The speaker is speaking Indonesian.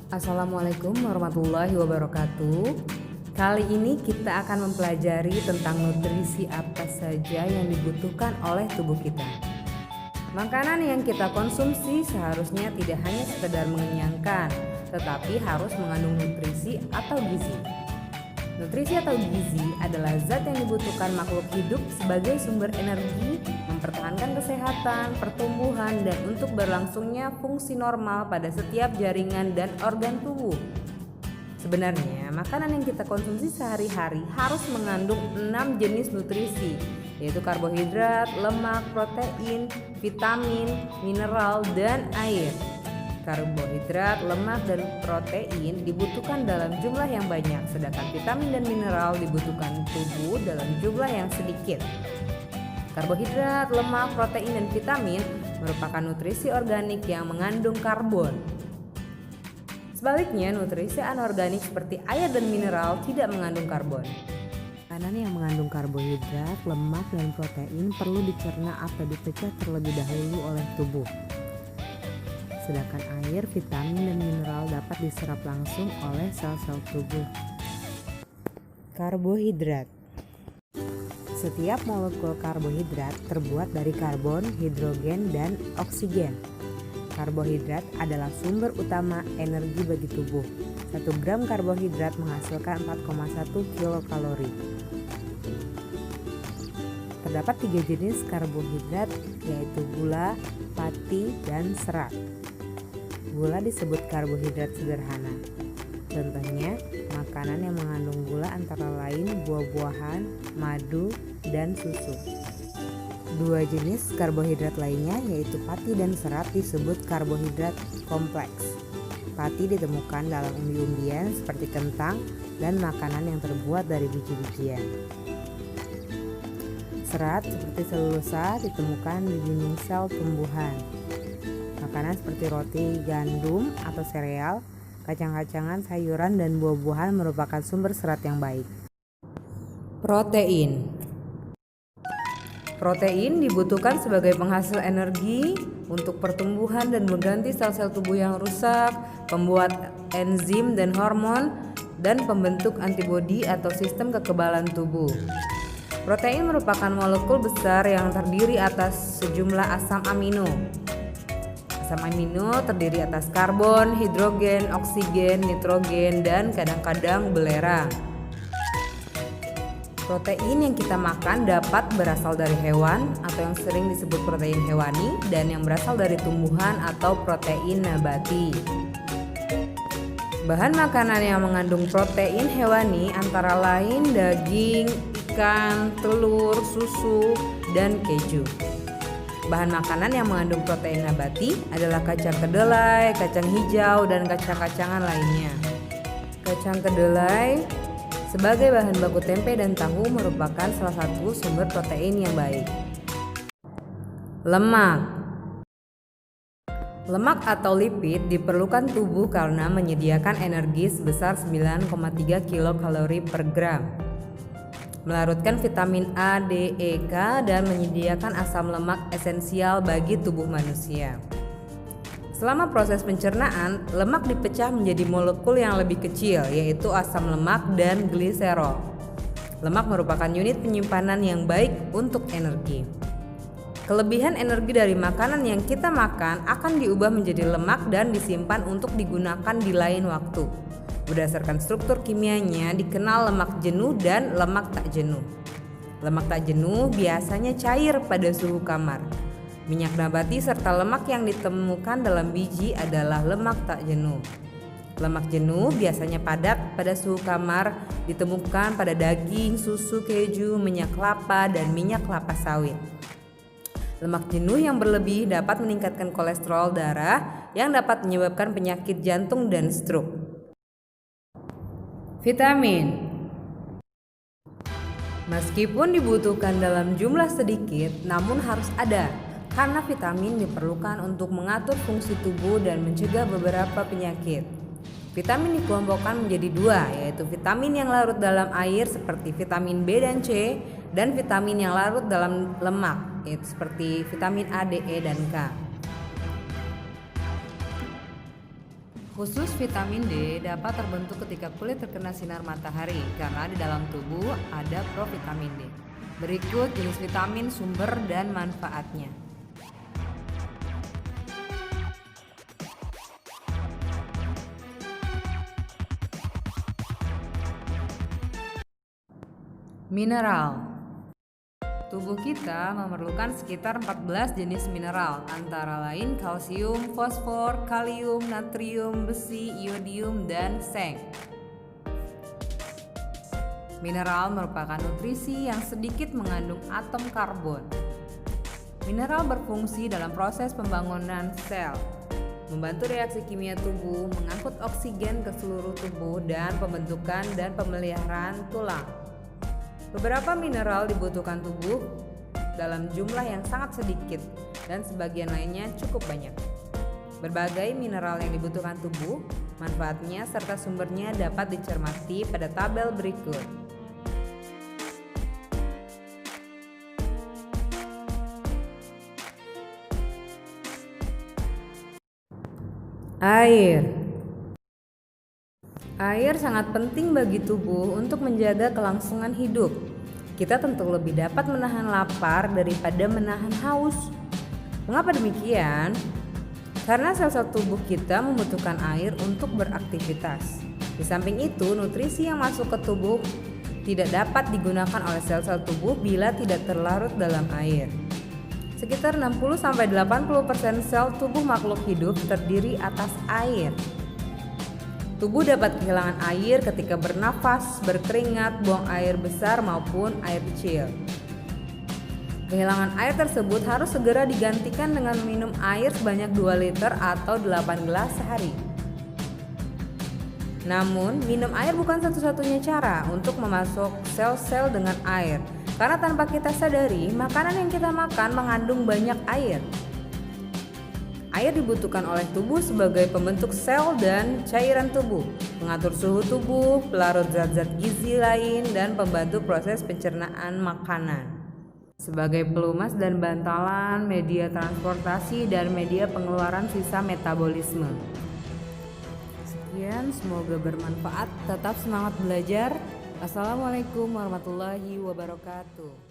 Assalamualaikum warahmatullahi wabarakatuh. Kali ini kita akan mempelajari tentang nutrisi apa saja yang dibutuhkan oleh tubuh kita. Makanan yang kita konsumsi seharusnya tidak hanya sekedar mengenyangkan, tetapi harus mengandung nutrisi atau gizi. Nutrisi atau gizi adalah zat yang dibutuhkan makhluk hidup sebagai sumber energi, mempertahankan kesehatan, pertumbuhan, dan untuk berlangsungnya fungsi normal pada setiap jaringan dan organ tubuh. Sebenarnya, makanan yang kita konsumsi sehari-hari harus mengandung 6 jenis nutrisi, yaitu karbohidrat, lemak, protein, vitamin, mineral, dan air. Karbohidrat, lemak, dan protein dibutuhkan dalam jumlah yang banyak, sedangkan vitamin dan mineral dibutuhkan tubuh dalam jumlah yang sedikit. Karbohidrat, lemak, protein, dan vitamin merupakan nutrisi organik yang mengandung karbon. Sebaliknya, nutrisi anorganik seperti air dan mineral tidak mengandung karbon. Makanan yang mengandung karbohidrat, lemak, dan protein perlu dicerna atau dipecah terlebih dahulu oleh tubuh. Sedangkan air, vitamin, dan mineral dapat diserap langsung oleh sel-sel tubuh. Karbohidrat. Setiap molekul karbohidrat terbuat dari karbon, hidrogen, dan oksigen. Karbohidrat adalah sumber utama energi bagi tubuh. 1 gram karbohidrat menghasilkan 4,1 kilokalori. Terdapat 3 jenis karbohidrat, yaitu gula, pati, dan serat. Gula disebut karbohidrat sederhana. Contohnya, makanan yang mengandung gula antara lain buah-buahan, madu, dan susu. 2 jenis karbohidrat lainnya yaitu pati dan serat disebut karbohidrat kompleks. Pati ditemukan dalam umbi-umbian seperti kentang dan makanan yang terbuat dari biji-bijian. Serat seperti selulosa ditemukan di dinding sel tumbuhan. Makanan seperti roti, gandum, atau sereal, kacang-kacangan, sayuran, dan buah-buahan merupakan sumber serat yang baik. Protein. Protein dibutuhkan sebagai penghasil energi untuk pertumbuhan dan mengganti sel-sel tubuh yang rusak, pembuat enzim dan hormon, dan pembentuk antibodi atau sistem kekebalan tubuh. Protein merupakan molekul besar yang terdiri atas sejumlah asam amino. Asam amino terdiri atas karbon, hidrogen, oksigen, nitrogen, dan kadang-kadang belerang. Protein yang kita makan dapat berasal dari hewan atau yang sering disebut protein hewani dan yang berasal dari tumbuhan atau protein nabati. Bahan makanan yang mengandung protein hewani antara lain daging, ikan, telur, susu, dan keju. Bahan makanan yang mengandung protein nabati adalah kacang kedelai, kacang hijau, dan kacang-kacangan lainnya. Kacang kedelai sebagai bahan baku tempe dan tahu merupakan salah satu sumber protein yang baik. Lemak. Lemak atau lipid diperlukan tubuh karena menyediakan energi sebesar 9,3 kilokalori per gram, melarutkan vitamin A, D, E, K, dan menyediakan asam lemak esensial bagi tubuh manusia. Selama proses pencernaan, lemak dipecah menjadi molekul yang lebih kecil, yaitu asam lemak dan gliserol. Lemak merupakan unit penyimpanan yang baik untuk energi. Kelebihan energi dari makanan yang kita makan akan diubah menjadi lemak dan disimpan untuk digunakan di lain waktu. Berdasarkan struktur kimianya dikenal lemak jenuh dan lemak tak jenuh. Lemak tak jenuh biasanya cair pada suhu kamar. Minyak nabati serta lemak yang ditemukan dalam biji adalah lemak tak jenuh. Lemak jenuh biasanya padat pada suhu kamar, ditemukan pada daging, susu, keju, minyak kelapa, dan minyak kelapa sawit. Lemak jenuh yang berlebih dapat meningkatkan kolesterol darah yang dapat menyebabkan penyakit jantung dan stroke. Vitamin. Meskipun dibutuhkan dalam jumlah sedikit, namun harus ada, karena vitamin diperlukan untuk mengatur fungsi tubuh dan mencegah beberapa penyakit. Vitamin dikelompokkan menjadi 2, yaitu vitamin yang larut dalam air seperti vitamin B dan C, dan vitamin yang larut dalam lemak, yaitu seperti vitamin A, D, E, dan K. Khusus vitamin D dapat terbentuk ketika kulit terkena sinar matahari karena di dalam tubuh ada provitamin D. Berikut jenis vitamin, sumber, dan manfaatnya. Mineral. Tubuh kita memerlukan sekitar 14 jenis mineral, antara lain kalsium, fosfor, kalium, natrium, besi, iodium, dan seng. Mineral merupakan nutrisi yang sedikit mengandung atom karbon. Mineral berfungsi dalam proses pembangunan sel, membantu reaksi kimia tubuh, mengangkut oksigen ke seluruh tubuh, dan pembentukan dan pemeliharaan tulang. Beberapa mineral dibutuhkan tubuh dalam jumlah yang sangat sedikit dan sebagian lainnya cukup banyak. Berbagai mineral yang dibutuhkan tubuh, manfaatnya serta sumbernya dapat dicermati pada tabel berikut. Air. Air sangat penting bagi tubuh untuk menjaga kelangsungan hidup. Kita tentu lebih dapat menahan lapar daripada menahan haus. Mengapa demikian? Karena sel-sel tubuh kita membutuhkan air untuk beraktivitas. Di samping itu, nutrisi yang masuk ke tubuh tidak dapat digunakan oleh sel-sel tubuh bila tidak terlarut dalam air. Sekitar 60-80% sel tubuh makhluk hidup terdiri atas air. Tubuh dapat kehilangan air ketika bernafas, berkeringat, buang air besar maupun air kecil. Kehilangan air tersebut harus segera digantikan dengan minum air sebanyak 2 liter atau 8 gelas sehari. Namun, minum air bukan satu-satunya cara untuk memasok sel-sel dengan air, karena tanpa kita sadari, makanan yang kita makan mengandung banyak air. Air dibutuhkan oleh tubuh sebagai pembentuk sel dan cairan tubuh, mengatur suhu tubuh, pelarut zat-zat gizi lain, dan pembantu proses pencernaan makanan. Sebagai pelumas dan bantalan, media transportasi, dan media pengeluaran sisa metabolisme. Sekian, semoga bermanfaat. Tetap semangat belajar. Assalamualaikum warahmatullahi wabarakatuh.